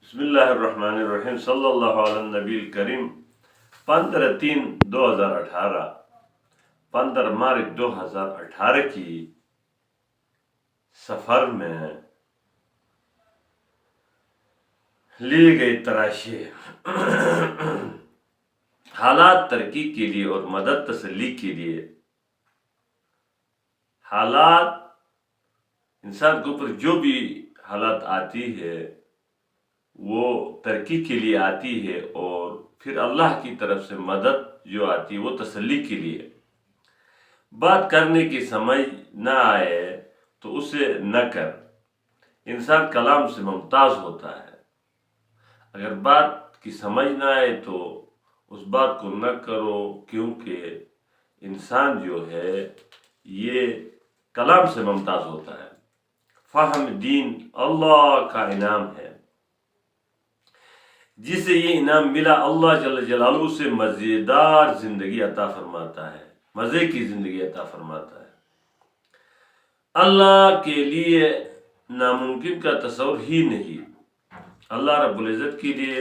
بسم اللہ الرحمن الرحیم صلی اللہ علیہ نبی الکریم 15/3/2018 15 مارچ 2018 کی سفر میں لی گئی تراشی حالات ترقی کے لیے اور مدد تسلی کے لیے حالات انسان کے اوپر جو بھی حالات آتی ہے وہ ترقی کے لیے آتی ہے، اور پھر اللہ کی طرف سے مدد جو آتی ہے وہ تسلی کے لیے۔ بات کرنے کی سمجھ نہ آئے تو اسے نہ کر، انسان کلام سے ممتاز ہوتا ہے۔ اگر بات کی سمجھ نہ آئے تو اس بات کو نہ کرو، کیونکہ انسان جو ہے یہ کلام سے ممتاز ہوتا ہے۔ فہم دین اللہ کا انعام ہے، جسے یہ انعام ملا اللہ جل جلالہ سے مزیدار زندگی عطا فرماتا ہے، مزے کی زندگی عطا فرماتا ہے۔ اللہ کے لیے ناممکن کا تصور ہی نہیں، اللہ رب العزت کے لیے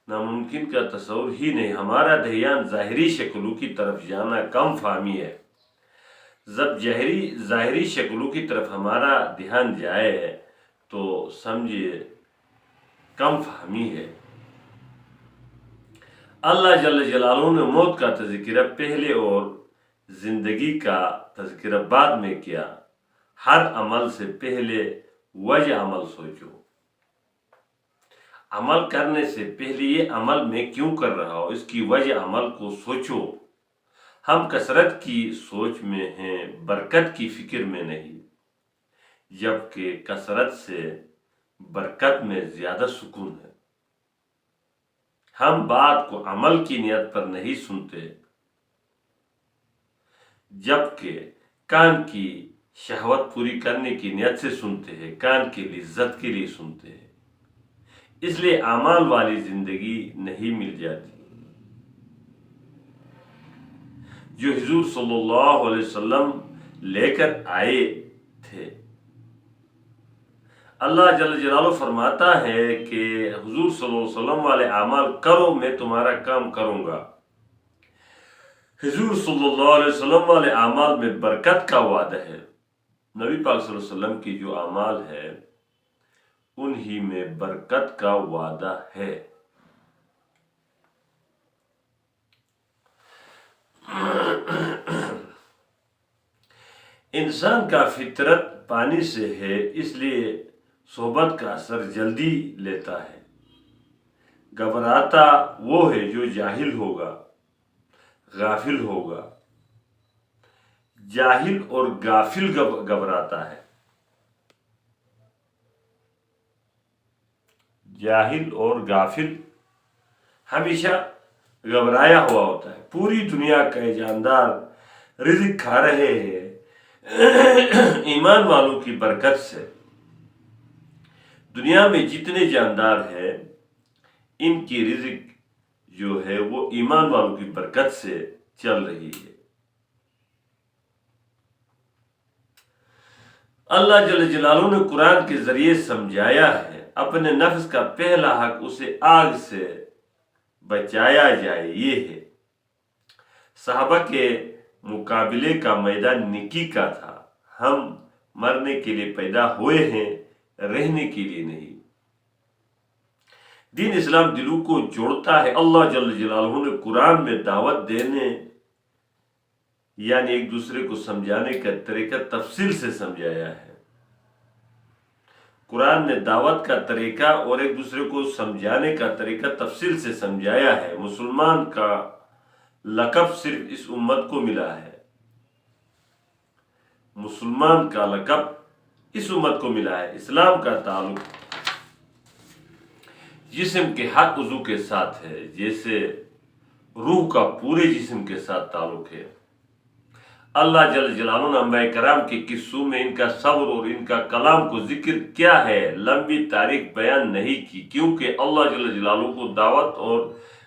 ناممکن کا تصور ہی نہیں۔ ہمارا دھیان ظاہری شکلوں کی طرف جانا کم فہمی ہے۔ جب ظاہری شکلوں کی طرف ہمارا دھیان جائے تو سمجھیے کم فہمی ہے۔ اللہ جل جلالہ نے موت کا تذکرہ پہلے اور زندگی کا تذکرہ بعد میں کیا۔ ہر عمل سے پہلے وجہ عمل سوچو، عمل کرنے سے پہلے یہ عمل میں کیوں کر رہا ہوں، اس کی وجہ عمل کو سوچو۔ ہم کثرت کی سوچ میں ہیں، برکت کی فکر میں نہیں، جبکہ کثرت سے برکت میں زیادہ سکون ہے۔ ہم بات کو عمل کی نیت پر نہیں سنتے، جبکہ کان کی شہوت پوری کرنے کی نیت سے سنتے ہیں، کان کی لذت کے لیے سنتے ہیں۔ اس لیے اعمال والی زندگی نہیں مل جاتی جو حضور صلی اللہ علیہ وسلم لے کر آئے تھے۔ اللہ جل جلالہ فرماتا ہے کہ حضور صلی اللہ علیہ وسلم والے اعمال کرو، میں تمہارا کام کروں گا۔ حضور صلی اللہ علیہ وسلم والے اعمال میں برکت کا وعدہ ہے۔ نبی پاک صلی اللہ علیہ وسلم کی جو اعمال ہے انہی میں برکت کا وعدہ ہے۔ انسان کا فطرت پانی سے ہے، اس لیے صحبت کا اثر جلدی لیتا ہے۔ گھبراتا وہ ہے جو جاہل ہوگا، غافل ہوگا۔ جاہل اور غافل گھبراتا ہے، جاہل اور غافل ہمیشہ گھبرایا ہوا ہوتا ہے۔ پوری دنیا کے جاندار رزق کھا رہے ہیں ایمان والوں کی برکت سے۔ دنیا میں جتنے جاندار ہیں ان کی رزق جو ہے وہ ایمان والوں کی برکت سے چل رہی ہے۔ اللہ جل جلالہ نے قرآن کے ذریعے سمجھایا ہے، اپنے نفس کا پہلا حق اسے آگ سے بچایا جائے، یہ ہے۔ صحابہ کے مقابلے کا میدان نیکی کا تھا۔ ہم مرنے کے لیے پیدا ہوئے ہیں، رہنے کے لیے نہیں۔ دین اسلام دلوں کو جوڑتا ہے۔ اللہ جل جلالہ نے قرآن میں دعوت دینے یعنی ایک دوسرے کو سمجھانے کا طریقہ تفصیل سے سمجھایا ہے۔ قرآن نے دعوت کا طریقہ اور ایک دوسرے کو سمجھانے کا طریقہ تفصیل سے سمجھایا ہے۔ مسلمان کا لقب صرف اس امت کو ملا ہے، مسلمان کا لقب اس امت کو ملا ہے۔ اسلام کا تعلق جسم کے ہر عضو کے ساتھ ہے، جیسے روح کا پورے جسم کے ساتھ تعلق ہے۔ اللہ جل جلالہ نے انبیاء کرام کے قصوں میں ان کا صبر اور ان کا کلام کو ذکر کیا ہے، لمبی تاریخ بیان نہیں کی، کیونکہ اللہ جل جلالہ کو دعوت اور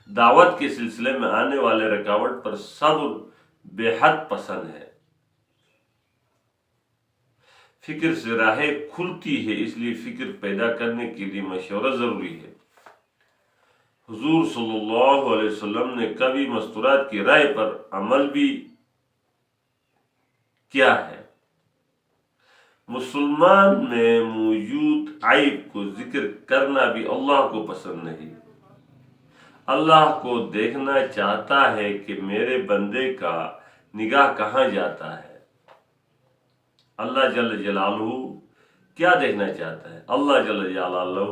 دعوت کے سلسلے میں آنے والے رکاوٹ پر صبر بے حد پسند ہے۔ فکر سے راہیں کھلتی ہے، اس لیے فکر پیدا کرنے کے لیے مشورہ ضروری ہے۔ حضور صلی اللہ علیہ وسلم نے کبھی مستورات کی رائے پر عمل بھی کیا ہے۔ مسلمان میں موجود عیب کو ذکر کرنا بھی اللہ کو پسند نہیں۔ اللہ کو دیکھنا چاہتا ہے کہ میرے بندے کا نگاہ کہاں جاتا ہے۔ اللہ جل جلالہ کیا دیکھنا چاہتا ہے؟ اللہ جل جلالہ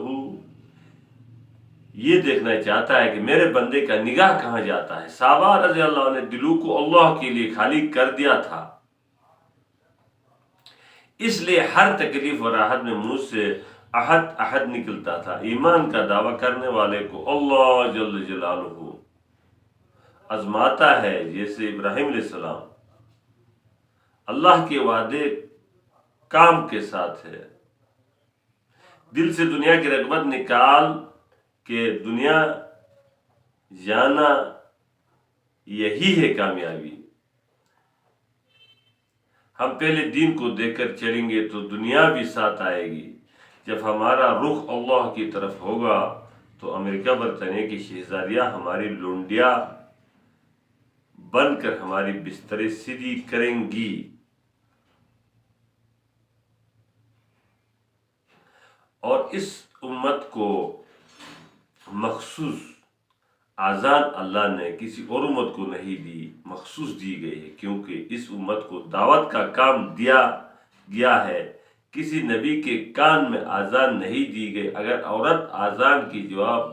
یہ دیکھنا چاہتا ہے کہ میرے بندے کا نگاہ کہاں جاتا ہے۔ صحابہ رضی اللہ عنہ نے دلوں کو اللہ کے لیے خالی کر دیا تھا، اس لیے ہر تکلیف و راحت میں منہ سے احد احد نکلتا تھا۔ ایمان کا دعویٰ کرنے والے کو اللہ جل جلالہ آزماتا ہے، جیسے ابراہیم علیہ السلام۔ اللہ کے وعدے کام کے ساتھ ہے۔ دل سے دنیا کی رغبت نکال کے دنیا جانا، یہی ہے کامیابی۔ ہم پہلے دین کو دیکھ کر چلیں گے تو دنیا بھی ساتھ آئے گی۔ جب ہمارا رخ اللہ کی طرف ہوگا تو امریکہ برطانیہ کی شہزادیاں ہماری لونڈیاں بن کر ہماری بستریں سیدھی کریں گی۔ اور اس امت کو مخصوص اذان اللہ نے کسی اور امت کو نہیں دی، مخصوص دی گئی ہے، کیونکہ اس امت کو دعوت کا کام دیا گیا ہے۔ کسی نبی کے کان میں اذان نہیں دی گئی۔ اگر عورت اذان کی جواب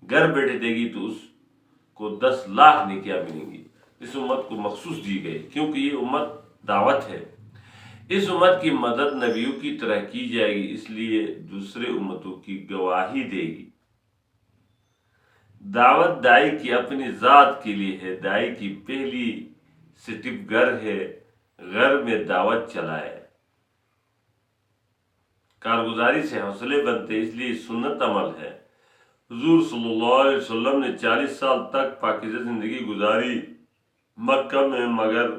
گھر بیٹھے دے گی تو اس کو 10 لاکھ نیکیاں ملیں گی۔ اس امت کو مخصوص دی گئی کیونکہ یہ امت دعوت ہے۔ اس امت کی مدد نبیوں کی طرح کی جائے گی، اس لیے دوسرے امتوں کی گواہی دے گی۔ دعوت دائی کی اپنی ذات کے لیے ہے۔ دائی کی پہلی سٹیپ گھر ہے، گھر میں دعوت چلائے۔ کارگزاری سے حوصلے بنتے، اس لیے سنت عمل ہے۔ حضور صلی اللہ علیہ وسلم نے 40 سال تک پاکیزہ زندگی گزاری مکہ میں، مگر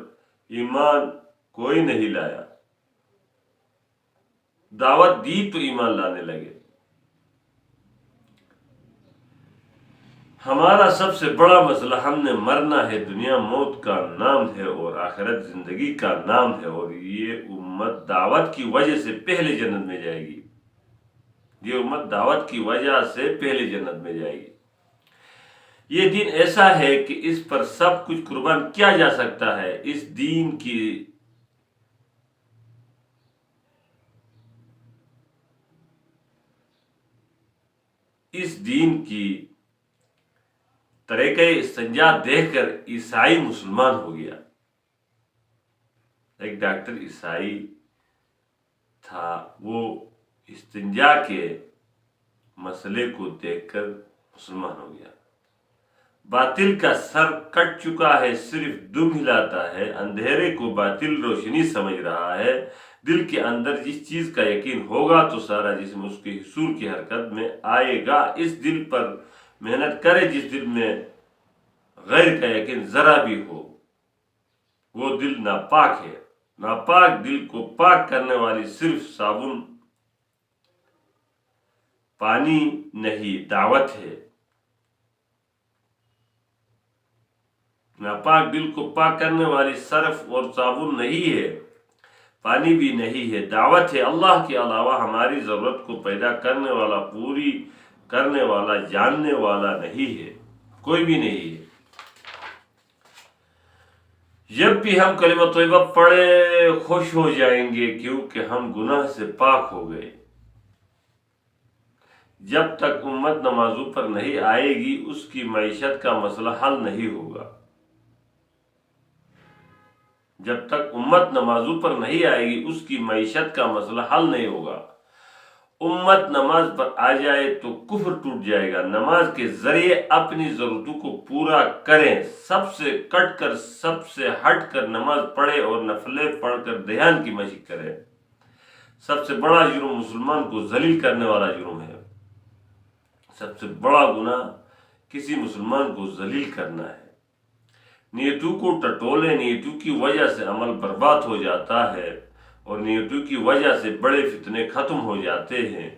ایمان کوئی نہیں لایا۔ دعوت دی تو ایمان لانے لگے۔ ہمارا سب سے بڑا مسئلہ، ہم نے مرنا ہے، دنیا موت کا نام ہے اور آخرت زندگی کا نام ہے، اور یہ امت دعوت کی وجہ سے پہلے جنت میں جائے گی۔ یہ امت دعوت کی وجہ سے پہلے جنت میں جائے گی۔ یہ دین ایسا ہے کہ اس پر سب کچھ قربان کیا جا سکتا ہے۔ اس دین کی طریقہ استنجا دیکھ کر عیسائی مسلمان ہو گیا۔ ایک ڈاکٹر عیسائی تھا، وہ استنجا کے مسئلے کو دیکھ کر مسلمان ہو گیا۔ باطل کا سر کٹ چکا ہے، صرف دم ہلاتا ہے، اندھیرے کو باطل روشنی سمجھ رہا ہے۔ دل کے اندر جس چیز کا یقین ہوگا تو سارا جسم اس کے حصول کی حرکت میں آئے گا۔ اس دل پر محنت کرے جس دل میں غیر کا یقین ذرا بھی ہو، وہ دل ناپاک ہے۔ ناپاک دل کو پاک کرنے والی صرف صابن پانی نہیں، دعوت ہے۔ ناپاک دل کو پاک کرنے والی صرف اور صابن نہیں ہے، پانی بھی نہیں ہے، دعوت ہے۔ اللہ کے علاوہ ہماری ضرورت کو پیدا کرنے والا، پوری کرنے والا، جاننے والا نہیں ہے، کوئی بھی نہیں ہے۔ جب بھی ہم کلمہ طیبہ پڑھے خوش ہو جائیں گے، کیونکہ ہم گناہ سے پاک ہو گئے۔ جب تک امت نمازوں پر نہیں آئے گی، اس کی معیشت کا مسئلہ حل نہیں ہوگا۔ جب تک امت نمازوں پر نہیں آئے گی، اس کی معیشت کا مسئلہ حل نہیں ہوگا۔ امت نماز پر آ جائے تو کفر ٹوٹ جائے گا۔ نماز کے ذریعے اپنی ضرورتوں کو پورا کریں، سب سے کٹ کر، سب سے ہٹ کر نماز پڑھے اور نفلیں پڑھ کر دھیان کی مشق کریں۔ سب سے بڑا جرم مسلمان کو ذلیل کرنے والا جرم ہے۔ سب سے بڑا گناہ کسی مسلمان کو ذلیل کرنا ہے۔ نیتوں کو ٹٹولے، نیتوں کی وجہ سے عمل برباد ہو جاتا ہے، اور نیتوں کی وجہ سے بڑے فتنے ختم ہو جاتے ہیں۔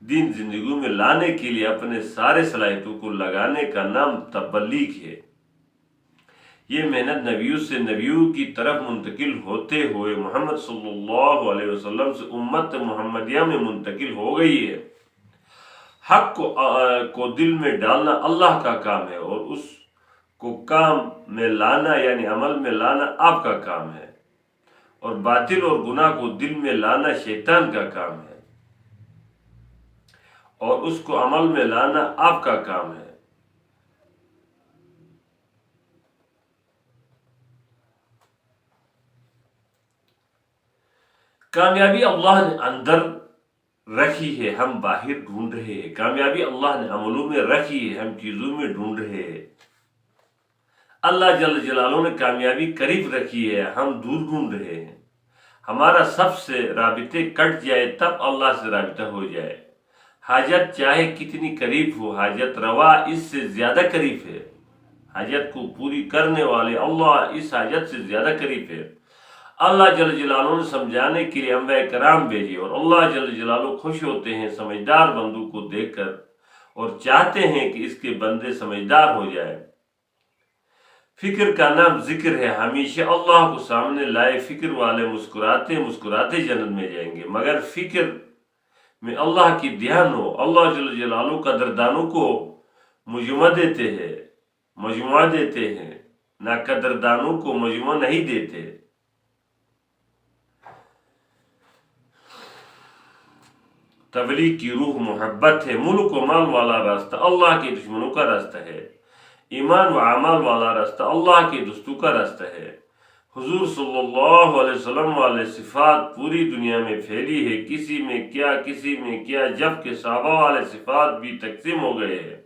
دین زندگی میں لانے کے لیے اپنے سارے صلاحیتوں کو لگانے کا نام تبلیغ ہے۔ یہ محنت نبیوں سے نبیوں کی طرف منتقل ہوتے ہوئے محمد صلی اللہ علیہ وسلم سے امت محمدیہ میں منتقل ہو گئی ہے۔ حق کو دل میں ڈالنا اللہ کا کام ہے، اور اس کو کام میں لانا یعنی عمل میں لانا آپ کا کام ہے، اور باطل اور گناہ کو دل میں لانا شیطان کا کام ہے، اور اس کو عمل میں لانا آپ کا کام ہے۔ کامیابی اللہ نے اندر رکھی ہے، ہم باہر ڈھونڈ رہے ہیں۔ کامیابی اللہ نے عملوں میں رکھی ہے، ہم چیزوں میں ڈھونڈ رہے ہیں۔ اللہ جل جلالہ نے کامیابی قریب رکھی ہے، ہم دور ڈھونڈ رہے ہیں۔ ہمارا سب سے رابطے کٹ جائے تب اللہ سے رابطہ ہو جائے۔ حاجت چاہے کتنی قریب ہو، حاجت روا اس سے زیادہ قریب ہے۔ حاجت کو پوری کرنے والے اللہ اس حاجت سے زیادہ قریب ہے۔ اللہ جل جلالہ نے سمجھانے کے لیے انبیاء کرام بھیجے، اور اللہ جل جلالہ خوش ہوتے ہیں سمجھدار بندوں کو دیکھ کر، اور چاہتے ہیں کہ اس کے بندے سمجھدار ہو جائے۔ فکر کا نام ذکر ہے، ہمیشہ اللہ کو سامنے لائے فکر والے مسکراتے مسکراتے جنت میں جائیں گے۔ مگر فکر میں اللہ کی دھیان ہو، اللہ جل جلالہ قدردانوں کو مجموعہ دیتے ہیں، نہ قدردانوں کو مجموعہ نہیں دیتے۔ تبلیغ کی روح محبت ہے، ملک و مال والا راستہ اللہ کے دشمنوں کا راستہ ہے، ایمان و اعمال والا راستہ اللہ کے دوستوں کا راستہ ہے۔ حضور صلی اللہ علیہ وسلم والے صفات پوری دنیا میں پھیلی ہے، کسی میں کیا جبکہ صحابہ والے صفات بھی تقسیم ہو گئے ہیں۔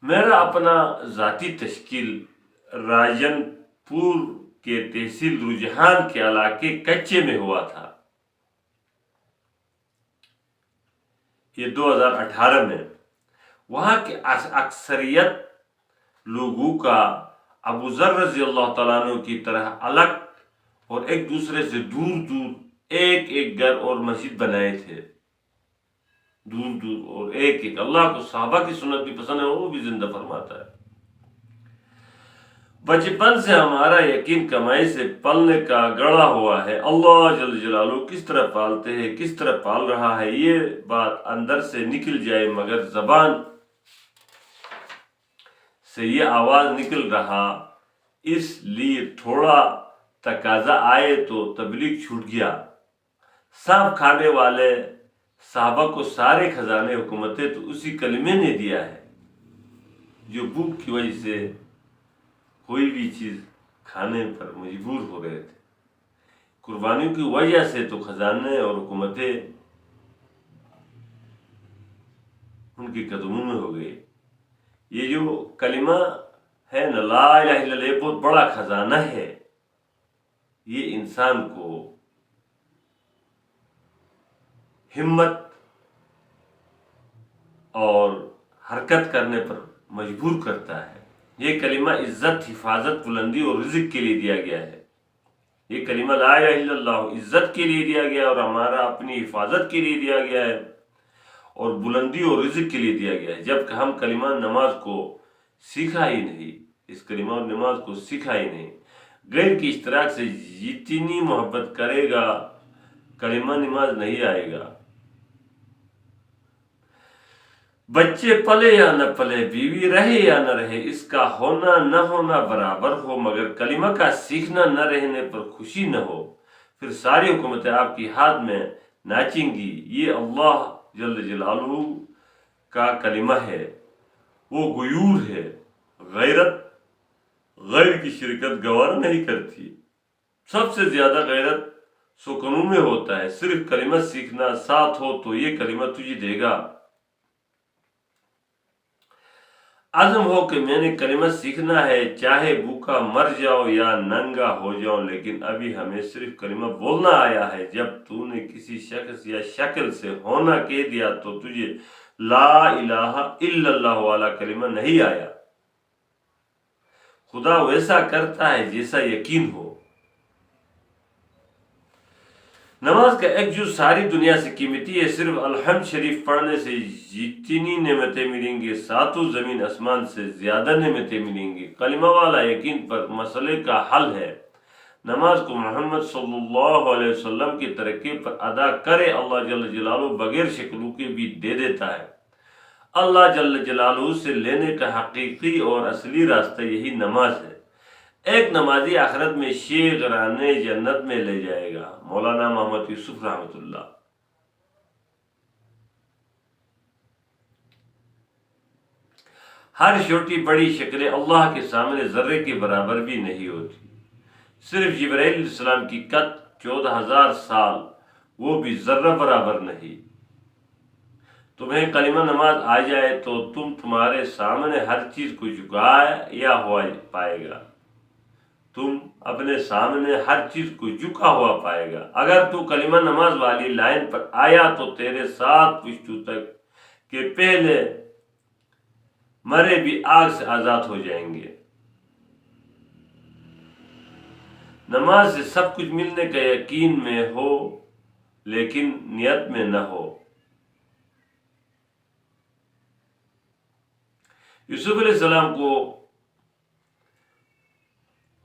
میرا اپنا ذاتی تشکیل راجن پور کے تحصیل رجحان کے علاقے کچے میں ہوا تھا۔ یہ 2018 میں وہاں کے اکثریت لوگوں کا ابو ذر رضی اللہ تعالیٰ عنہ کی طرح الگ اور ایک دوسرے سے دور دور ایک ایک گھر اور مسجد بنائے تھے، دور دور اور ایک ایک۔ اللہ کو صحابہ کی سنت بھی پسند ہے، وہ بھی زندہ فرماتا ہے۔ بچپن سے ہمارا یقین کمائی سے پلنے کا گڑا ہوا ہے، اللہ جل جلالہ کس طرح پالتے ہیں، کس طرح پال رہا ہے، یہ بات اندر سے نکل جائے مگر زبان سے یہ آواز نکل رہا، اس لیے تھوڑا تقاضا آئے تو تبلیغ چھوٹ گیا۔ سانپ کھانے والے صحابہ کو سارے خزانے حکومتیں تو اسی کلمے نے دیا ہے، جو بھوک کی وجہ سے کوئی بھی چیز کھانے پر مجبور ہو رہے تھے۔ قربانیوں کی وجہ سے تو خزانے اور حکومتیں ان کے قدموں میں ہو گئی۔ یہ جو کلمہ ہے نا، لا الہ الا اللہ، یہ بہت بڑا خزانہ ہے۔ یہ انسان کو ہمت اور حرکت کرنے پر مجبور کرتا ہے۔ یہ کلمہ عزت، حفاظت، بلندی اور رزق کے لیے دیا گیا ہے۔ یہ کلمہ لا الہ الا اللہ عزت کے لیے دیا گیا، اور ہمارا اپنی حفاظت کے لیے دیا گیا ہے، اور بلندی اور رزق کے لیے دیا گیا ہے۔ جبکہ ہم کلمہ نماز کو سیکھا ہی نہیں، اس کلمہ اور نماز کو سیکھا ہی نہیں۔ غیر کی اشتراک سے جتنی محبت کرے گا کلمہ نماز نہیں آئے گا۔ بچے پلے یا نہ پلے، بیوی رہے یا نہ رہے، اس کا ہونا نہ ہونا برابر ہو، مگر کلمہ کا سیکھنا نہ رہنے پر خوشی نہ ہو، پھر ساری حکومتیں آپ کی ہاتھ میں ناچیں گی۔ یہ اللہ جل جلالہ کا کلمہ ہے، وہ غیور ہے۔ غیرت غیر کی شرکت گوارا نہیں کرتی۔ سب سے زیادہ غیرت سکونوں میں ہوتا ہے۔ صرف کلمہ سیکھنا ساتھ ہو تو یہ کلمہ تجھے دے گا۔ عزم ہو کہ میں نے کلمہ سیکھنا ہے، چاہے بھوکا مر جاؤ یا ننگا ہو جاؤ، لیکن ابھی ہمیں صرف کلمہ بولنا آیا ہے۔ جب تو نے کسی شخص یا شکل سے ہونا کہہ دیا تو تجھے لا الہ الا اللہ والا کلمہ نہیں آیا۔ خدا ویسا کرتا ہے جیسا یقین ہو۔ نماز کا ایک جز ساری دنیا سے قیمتی ہے. صرف الحمد شریف پڑھنے سے جتنی نعمتیں ملیں گی ساتوں زمین آسمان سے زیادہ نعمتیں ملیں گی. کلمہ والا یقین پر مسئلے کا حل ہے. نماز کو محمد صلی اللہ علیہ وسلم کی ترقی پر ادا کرے. اللہ جل جلالہ بغیر شکلوں کے بھی دے دیتا ہے. اللہ جل جلالہ سے لینے کا حقیقی اور اصلی راستہ یہی نماز ہے. ایک نمازی آخرت میں شیخ رانے جنت میں لے جائے گا. مولانا محمد یوسف رحمۃ اللہ. ہر چھوٹی بڑی شکلیں اللہ کے سامنے ذرے کے برابر بھی نہیں ہوتی. صرف جبرائیل علیہ السلام کی قد 14,000 سال، وہ بھی ذرہ برابر نہیں. تمہیں کلمہ نماز آ جائے تو تمہارے سامنے ہر چیز کو جھکایا یا ہوا پائے گا. تم اپنے سامنے ہر چیز کو جھکا ہوا پائے گا. اگر تو کلمہ نماز والی لائن پر آیا تو تیرے 7 پشتوں تک کے پہلے مرے بھی آگ سے آزاد ہو جائیں گے. نماز سے سب کچھ ملنے کا یقین میں ہو لیکن نیت میں نہ ہو. یوسف علیہ السلام کو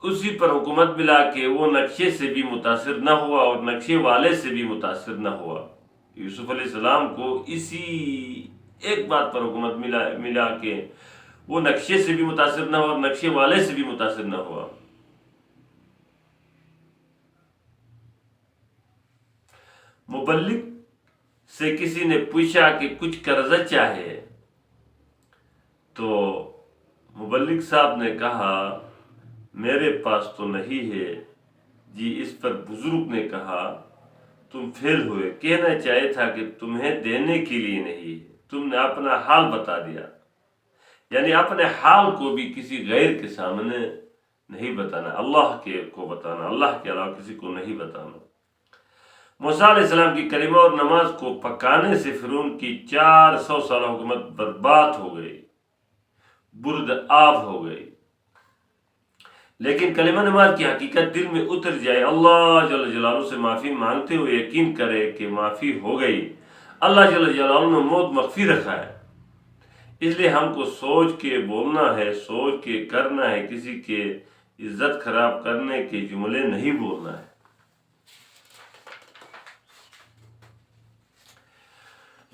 اسی پر حکومت ملا کہ وہ نقشے سے بھی متاثر نہ ہوا اور نقشے والے سے بھی متاثر نہ ہوا. یوسف علیہ السلام کو اسی ایک بات پر حکومت ملا کہ وہ نقشے سے بھی متاثر نہ ہوا اور نقشے والے سے بھی متاثر نہ ہوا. مبلغ سے کسی نے پوچھا کہ کچھ قرضہ چاہے تو مبلغ صاحب نے کہا میرے پاس تو نہیں ہے جی. اس پر بزرگ نے کہا تم فیل ہوئے. کہنا چاہیے تھا کہ تمہیں دینے کے لیے نہیں، تم نے اپنا حال بتا دیا. یعنی اپنے حال کو بھی کسی غیر کے سامنے نہیں بتانا، اللہ کے کو بتانا، اللہ کے علاوہ کسی کو نہیں بتانا. موسیٰ علیہ السلام کی کلمہ اور نماز کو پکانے سے فرعون کی 400 سالہ حکومت برباد ہو گئی، برد آب ہو گئی. لیکن کلمہ نماز کی حقیقت دل میں اتر جائے، اللہ جل جلالہ سے معافی مانگتے ہوئے یقین کرے کہ معافی ہو گئی. اللہ جل جلالہ نے موت مخفی رکھا ہے، اس لیے ہم کو سوچ کے بولنا ہے، سوچ کے کرنا ہے. کسی کے عزت خراب کرنے کے جملے نہیں بولنا ہے.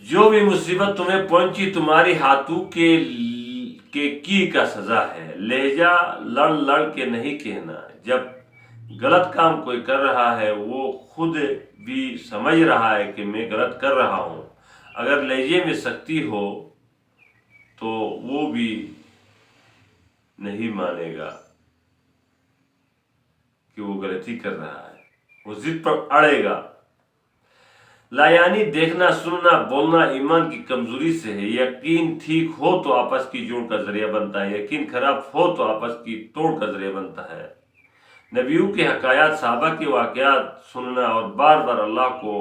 جو بھی مصیبت تمہیں پہنچی تمہاری ہاتھوں کے کی کا سزا ہے. لہجہ لڑ لڑ کے نہیں کہنا. جب غلط کام کوئی کر رہا ہے وہ خود بھی سمجھ رہا ہے کہ میں غلط کر رہا ہوں. اگر لہجے میں سختی ہو تو وہ بھی نہیں مانے گا کہ وہ غلطی کر رہا ہے، وہ ضد پر اڑے گا. لا یعنی دیکھنا، سننا، بولنا ایمان کی کمزوری سے ہے. یقین ٹھیک ہو تو آپس کی جوڑ کا ذریعہ بنتا ہے، یقین خراب ہو تو آپس کی توڑ کا ذریعہ بنتا ہے. نبیوں کے حکایات، صحابہ کے واقعات سننا اور بار بار اللہ کو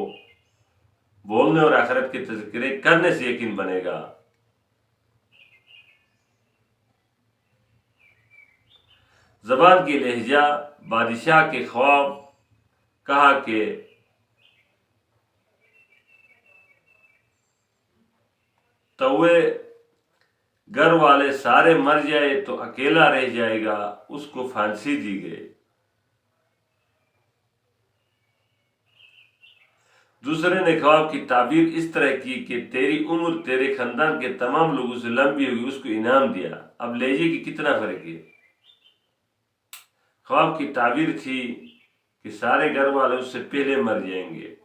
بولنے اور آخرت کے تذکرے کرنے سے یقین بنے گا. زبان کی لہجہ. بادشاہ کے خواب کہا کہ توے گھر والے سارے مر جائے تو اکیلا رہ جائے گا. اس کو پھانسی دی گئی. دوسرے نے خواب کی تعبیر اس طرح کی کہ تیری عمر تیرے خاندان کے تمام لوگوں سے لمبی ہوگی. اس کو انعام دیا. اب لہجے کی کتنا فرق ہے. خواب کی تعبیر تھی کہ سارے گھر والے اس سے پہلے مر جائیں گے،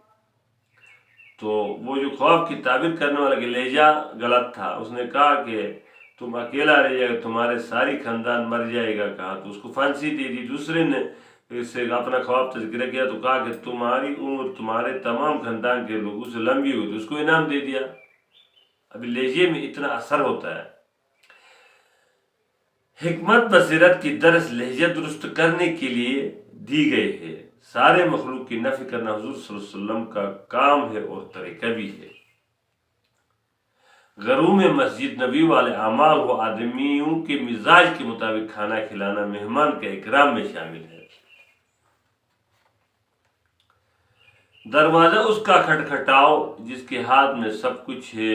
تو وہ جو خواب کی تعبیر کرنے والا کہ لہجہ غلط تھا. اس نے کہا کہ تم اکیلا رہ جائے گا، تمہارے ساری خاندان مر جائے گا کہا تو اس کو پھانسی دے دی. دوسرے نے اس سے اپنا خواب تذکرہ کیا تو کہا کہ تمہاری عمر تمہارے تمام خاندان کے لوگوں سے لمبی ہوئی تو اس کو انعام دے دیا. ابھی لہجے میں اتنا اثر ہوتا ہے. حکمت بصیرت کی درس لہجہ درست کرنے کے لیے دی گئی ہے. سارے مخلوق کی نفی کرنا حضور صلی اللہ علیہ وسلم کا کام ہے اور طریقہ بھی ہے. گھروں میں مسجد نبی والے اعمال و آدمیوں کے مزاج کے مطابق کھانا کھلانا مہمان کے اکرام میں شامل ہے. دروازہ اس کا کھٹکھٹاؤ جس کے ہاتھ میں سب کچھ ہے،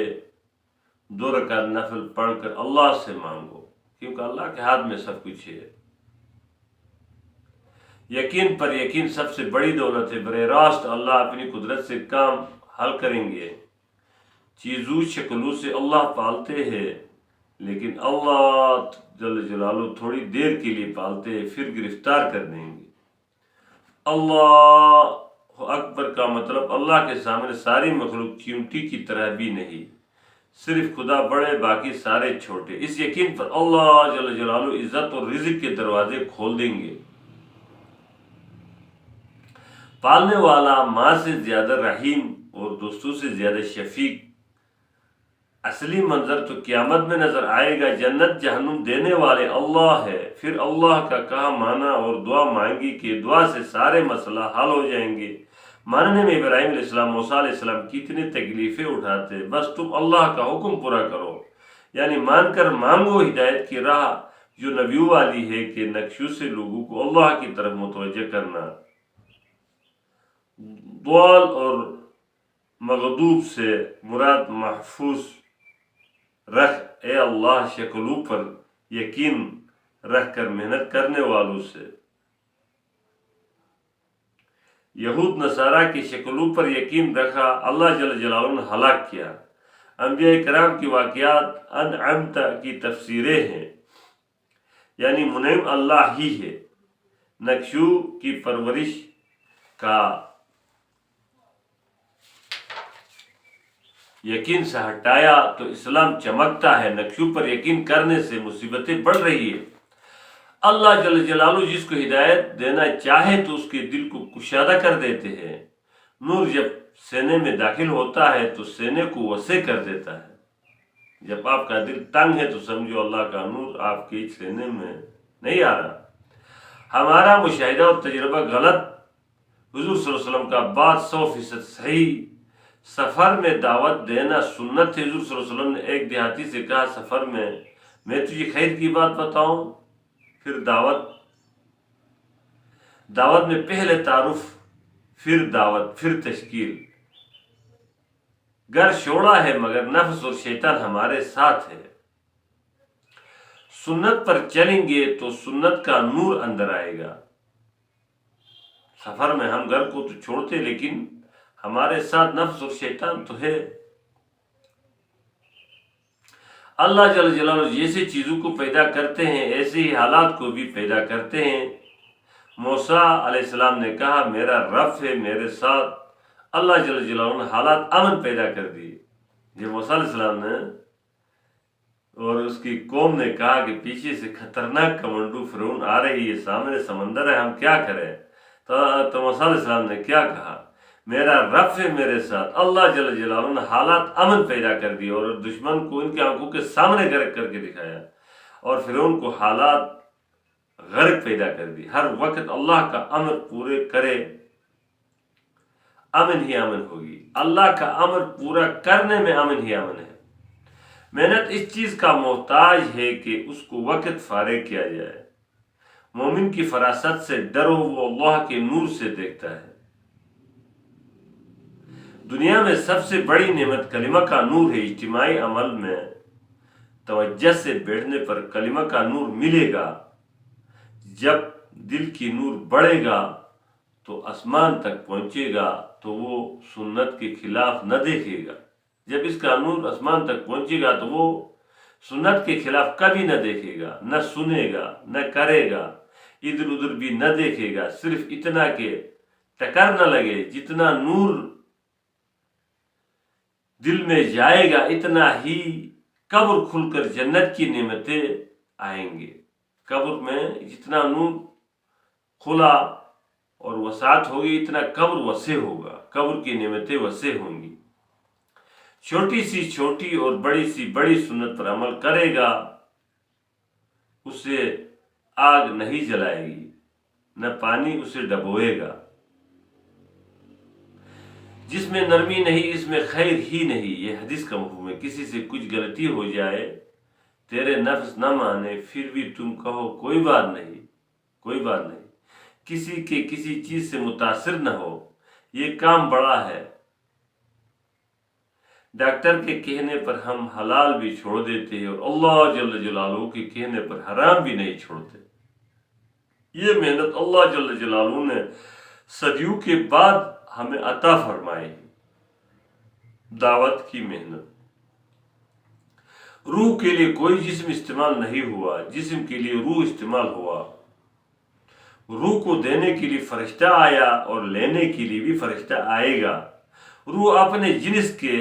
2 رکعت نفل پڑھ کر اللہ سے مانگو، کیونکہ اللہ کے ہاتھ میں سب کچھ ہے۔ یقین پر یقین سب سے بڑی دولت ہے، براہ راست اللہ اپنی قدرت سے کام حل کریں گے۔ چیزوں شکلوں سے اللہ پالتے ہیں، لیکن اللہ جل جلالہ تھوڑی دیر کے لیے پالتے ہیں، پھر گرفتار کر دیں گے۔ اللہ اکبر کا مطلب اللہ کے سامنے ساری مخلوق چیونٹی کی طرح بھی نہیں، صرف خدا بڑے باقی سارے چھوٹے۔ اس یقین پر اللہ جل جلالہ عزت اور رزق کے دروازے کھول دیں گے۔ پالنے والا ماں سے زیادہ رحیم اور دوستوں سے زیادہ شفیق۔ اصلی منظر تو قیامت میں نظر آئے گا، جنت جہنم دینے والے اللہ ہے، پھر اللہ کا کہا مانا اور دعا مانگی کہ دعا سے سارے مسئلہ حل ہو جائیں گے۔ ماننے میں ابراہیم علیہ السلام، موسیٰ علیہ السلام کتنی تکلیفیں اٹھاتے، بس تم اللہ کا حکم پورا کرو، یعنی مان کر مانگو ہدایت کی راہ جو نبیوں والی ہے کہ نقشوں سے لوگوں کو اللہ کی طرف متوجہ کرنا۔ ضال اور مغضوب سے مراد محفوظ رکھ اے اللہ شکلوں پر یقین رکھ کر محنت کرنے والوں سے۔ یہود نصارہ کی شکلوں پر یقین رکھا، اللہ جل جلالہ نے ہلاک کیا۔ انبیاء کرام کی واقعات انعمت کی تفسیریں ہیں، یعنی منعم اللہ ہی ہے۔ نقشوں کی پرورش کا یقین سے ہٹایا تو اسلام چمکتا ہے۔ نقشوں پر یقین کرنے سے مصیبتیں بڑھ رہی ہیں۔ اللہ جل جلالہ جس کو ہدایت دینا چاہے تو اس کے دل کو کشادہ کر دیتے ہیں۔ نور جب سینے میں داخل ہوتا ہے تو سینے کو وسیع کر دیتا ہے۔ جب آپ کا دل تنگ ہے تو سمجھو اللہ کا نور آپ کے سینے میں نہیں آ رہا۔ ہمارا مشاہدہ اور تجربہ غلط، حضور صلی اللہ علیہ وسلم کا بات 100% صحیح۔ سفر میں دعوت دینا سنت ہے۔ حضور صلی اللہ علیہ وسلم نے ایک دیہاتی سے کہا، سفر میں تجھے خیر کی بات بتاؤں، پھر دعوت میں پہلے تعارف، پھر دعوت، پھر تشکیل۔ گھر چھوڑا ہے مگر نفس اور شیطان ہمارے ساتھ ہے۔ سنت پر چلیں گے تو سنت کا نور اندر آئے گا۔ سفر میں ہم گھر کو تو چھوڑتے لیکن ہمارے ساتھ نفس اور شیطان تو ہے۔ اللہ جل جلالہ جیسے چیزوں کو پیدا کرتے ہیں ایسے ہی حالات کو بھی پیدا کرتے ہیں۔ موسیٰ علیہ السلام نے کہا میرا رب ہے میرے ساتھ، اللہ جل جلالہ نے حالات امن پیدا کر دیے۔ یہ موسیٰ علیہ السلام نے اور اس کی قوم نے کہا کہ پیچھے سے خطرناک کمانڈو فرعون آ رہی ہے، سامنے سمندر ہے، ہم کیا کریں؟ تو موسیٰ علیہ السلام نے کیا کہا؟ میرا رب ہے میرے ساتھ۔ اللہ جل جلالہ نے حالات امن پیدا کر دیے اور دشمن کو ان کی آنکھوں کے سامنے غرق کر کے دکھایا، اور فرعون کو حالات غرق پیدا کر دی۔ ہر وقت اللہ کا امر پورے کرے، امن ہی امن ہوگی۔ اللہ کا امر پورا کرنے میں امن ہی امن ہے۔ محنت اس چیز کا محتاج ہے کہ اس کو وقت فارغ کیا جائے۔ مومن کی فراست سے ڈرو، وہ اللہ کے نور سے دیکھتا ہے۔ دنیا میں سب سے بڑی نعمت کلمہ کا نور ہے۔ اجتماعی عمل میں توجہ سے بیٹھنے پر کلمہ کا نور ملے گا۔ جب دل کی نور بڑھے گا تو آسمان تک پہنچے گا تو وہ سنت کے خلاف نہ دیکھے گا۔ جب اس کا نور آسمان تک پہنچے گا تو وہ سنت کے خلاف کبھی نہ دیکھے گا، نہ سنے گا، نہ کرے گا، ادھر ادھر بھی نہ دیکھے گا۔ صرف اتنا کہ ٹکر نہ لگے، جتنا نور دل میں جائے گا اتنا ہی قبر کھل کر جنت کی نعمتیں آئیں گے۔ قبر میں جتنا نور کھلا اور وسعت ہوگی اتنا قبر وسیع ہوگا، قبر کی نعمتیں وسیع ہوں گی۔ چھوٹی سی چھوٹی اور بڑی سی بڑی سنت پر عمل کرے گا، اسے آگ نہیں جلائے گی، نہ پانی اسے ڈبوئے گا۔ جس میں نرمی نہیں اس میں خیر ہی نہیں، یہ حدیث کا مفہوم ہے۔ کسی سے کچھ غلطی ہو جائے، تیرے نفس نہ مانے، پھر بھی تم کہو کوئی بات نہیں، کوئی بات نہیں۔ کسی کے کسی چیز سے متاثر نہ ہو، یہ کام بڑا ہے۔ ڈاکٹر کے کہنے پر ہم حلال بھی چھوڑ دیتے ہیں اور اللہ جل جلالہ کے کہنے پر حرام بھی نہیں چھوڑتے۔ یہ محنت اللہ جل جلالہ نے صدیوں کے بعد ہمیں عطا فرمائی، دعوت کی محنت۔ روح کے لیے کوئی جسم استعمال نہیں ہوا، جسم کے لیے روح استعمال ہوا۔ روح کو دینے کے لیے فرشتہ آیا اور لینے کے لیے بھی فرشتہ آئے گا۔ روح اپنے جنس کے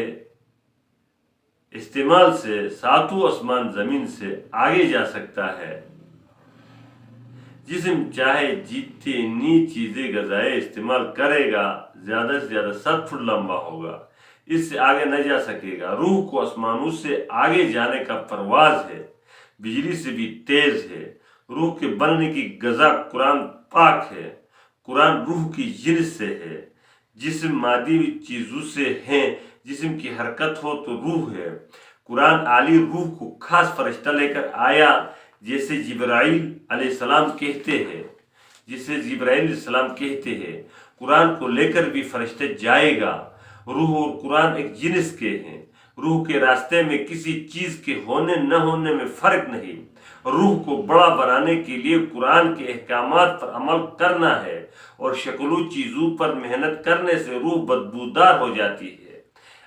استعمال سے ساتوں آسمان زمین سے آگے جا سکتا ہے۔ جسم چاہے جتنی چیزیں غذائے استعمال کرے گا زیادہ سے زیادہ 7 فٹ لمبا ہوگا، اس سے آگے نہ جا سکے گا۔ روح کو آسمانوں سے آگے جانے کا پرواز ہے، بجلی سے بھی تیز ہے۔ روح کے بننے کی غذا قرآن پاک ہے۔ قرآن روح کی جنس سے ہے۔ جسم مادی چیزوں سے ہیں، جسم کی حرکت ہو تو روح ہے۔ قرآن عالی روح کو خاص فرشتہ لے کر آیا، جیسے جبرائیل علیہ السلام کہتے ہیں۔ قرآن کو لے کر بھی فرشتہ جائے گا۔ روح اور قرآن ایک جنس کے ہیں۔ روح کے راستے میں کسی چیز کے ہونے نہ ہونے میں فرق نہیں۔ روح کو بڑا بنانے کے لیے قرآن کے احکامات پر عمل کرنا ہے، اور شکلوں چیزوں پر محنت کرنے سے روح بدبودار ہو جاتی ہے۔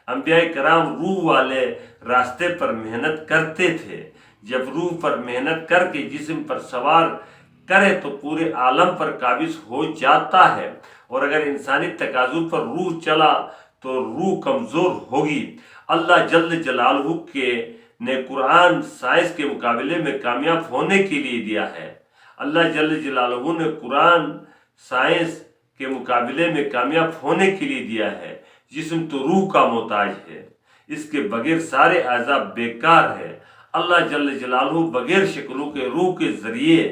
انبیاء کرام روح والے راستے پر محنت کرتے تھے۔ جب روح پر محنت کر کے جسم پر سوار کرے تو پورے عالم پر قابض ہو جاتا ہے، اور اگر انسانی تقاضوں پر روح چلا تو روح کمزور ہوگی۔ اللہ جل جلالہ نے قرآن سائنس کے مقابلے میں کامیاب ہونے کے لیے دیا ہے۔ اللہ جل جلالہ نے قرآن سائنس کے مقابلے میں کامیاب ہونے کے لیے دیا ہے۔ جسم تو روح کا محتاج ہے، اس کے بغیر سارے اعضاء بیکار ہے۔ اللہ جل جلالہ بغیر شکلوں کے روح کے ذریعے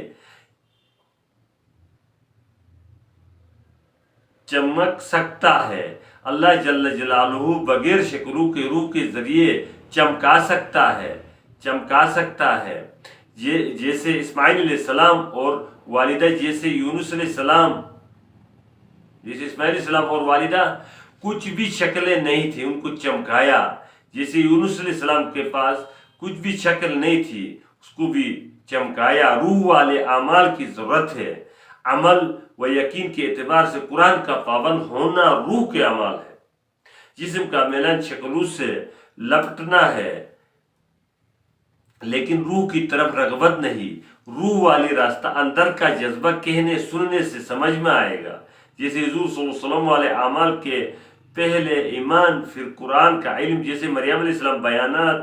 چمک سکتا ہے۔ اللہ جل جلالہ بغیر شکلوں کے روح کے ذریعے چمکا سکتا ہے۔ جیسے اسماعیل علیہ السلام اور والدہ یونس علیہ السلام اور والدہ کچھ بھی شکلیں نہیں تھی، ان کو چمکایا۔ جیسے یونس علیہ السلام کے پاس کچھ بھی شکل نہیں تھی، اس کو بھی چمکایا۔ روح والے اعمال کی ضرورت ہے۔ عمل و یقین کے اعتبار سے قرآن کا پابند ہونا روح کے اعمال ہے۔ جسم کا میلان شکلوں سے لپٹنا ہے، لیکن روح کی طرف رغبت نہیں۔ روح والی راستہ اندر کا جذبہ کہنے سننے سے سمجھ میں آئے گا۔ جیسے حضور صلی اللہ علیہ وسلم والے اعمال کے پہلے ایمان پھر قرآن کا علم، جیسے مریم علیہ السلام بیانات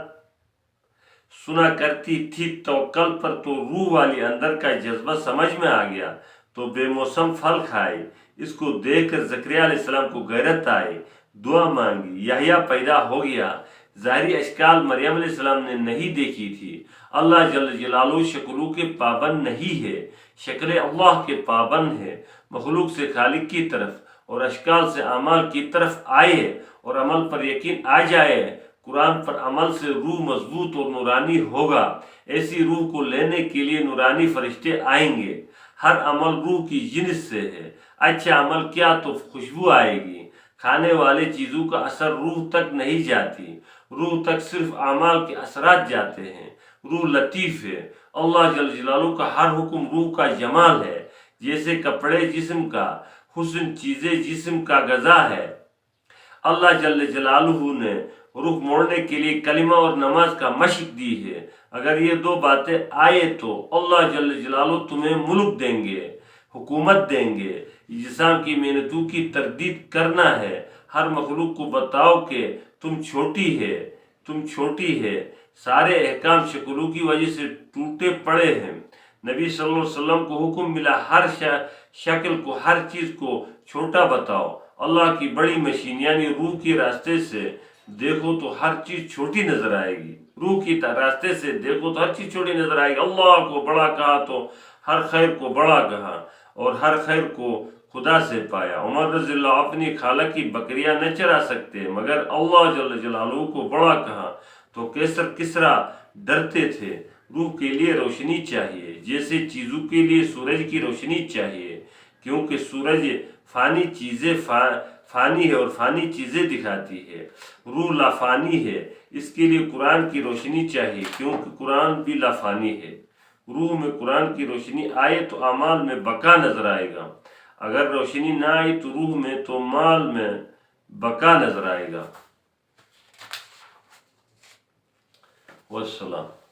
سنا کرتی تھی توکل پر، تو روح والی اندر کا جذبہ سمجھ میں آ گیا تو بے موسم پھل کھائے۔ اس کو دیکھ کر زکریا علیہ السلام کو غیرت آئی، دعا مانگی، یحییٰ پیدا ہو گیا۔ ظاہری اشکال مریم علیہ السلام نے نہیں دیکھی تھی۔ اللہ جل جلالہ شکلوں کے پابند نہیں ہے، شکل اللہ کے پابند ہے۔ مخلوق سے خالق کی طرف اور اشکال سے اعمال کی طرف آئے اور عمل پر یقین آ جائے۔ قرآن پر عمل سے روح مضبوط اور نورانی ہوگا۔ ایسی روح کو لینے کے لیے نورانی فرشتے آئیں گے۔ ہر عمل روح کی جنس سے ہے۔ اچھا عمل کیا تو خوشبو آئے گی۔ کھانے والے چیزوں کا اثر روح تک نہیں جاتی، روح تک صرف اعمال کے اثرات جاتے ہیں۔ روح لطیف ہے۔ اللہ جل جلالہ کا ہر حکم روح کا جمال ہے۔ جیسے کپڑے جسم کا حسن، چیزیں جسم کا غذا ہے۔ اللہ جل جلالہ نے رخ موڑنے کے لیے کلمہ اور نماز کا مشق دی ہے۔ اگر یہ دو باتیں آئے تو اللہ جل جلالہ تمہیں ملک دیں گے، حکومت دیں گے۔ اجسام کی محنتوں کی تردید کرنا ہے۔ ہر مخلوق کو بتاؤ کہ تم چھوٹی ہے۔ سارے احکام شکلوں کی وجہ سے ٹوٹے پڑے ہیں۔ نبی صلی اللہ علیہ وسلم کو حکم ملا ہر شکل کو، ہر چیز کو چھوٹا بتاؤ۔ اللہ کی بڑی مشین یعنی روح کے راستے سے دیکھو تو ہر چیز چھوٹی نظر آئے گی۔ روح کی راستے سے دیکھو تو ہر چیز چھوٹی نظر آئے گی۔ اللہ کو بڑا کہا تو ہر خیر کو بڑا کہا، اور ہر خیر کو خدا سے پایا۔ عمر رضی اللہ اپنی خالہ کی بکریاں نہ چرا سکتے، مگر اللہ جل جلالہ کو بڑا کہا تو کیسر کسرا ڈرتے تھے۔ روح کے لیے روشنی چاہیے، جیسے چیزوں کے لیے سورج کی روشنی چاہیے، کیونکہ سورج فانی چیزیں فانی ہے اور فانی چیزیں دکھاتی ہے، روح لافانی ہے، اس کے لیے قرآن کی روشنی چاہیے کیونکہ قرآن بھی لافانی ہے۔ روح میں قرآن کی روشنی آئے تو اعمال میں بقا نظر آئے گا، اگر روشنی نہ آئی تو روح میں تو مال میں بقا نظر آئے گا۔ والسلام۔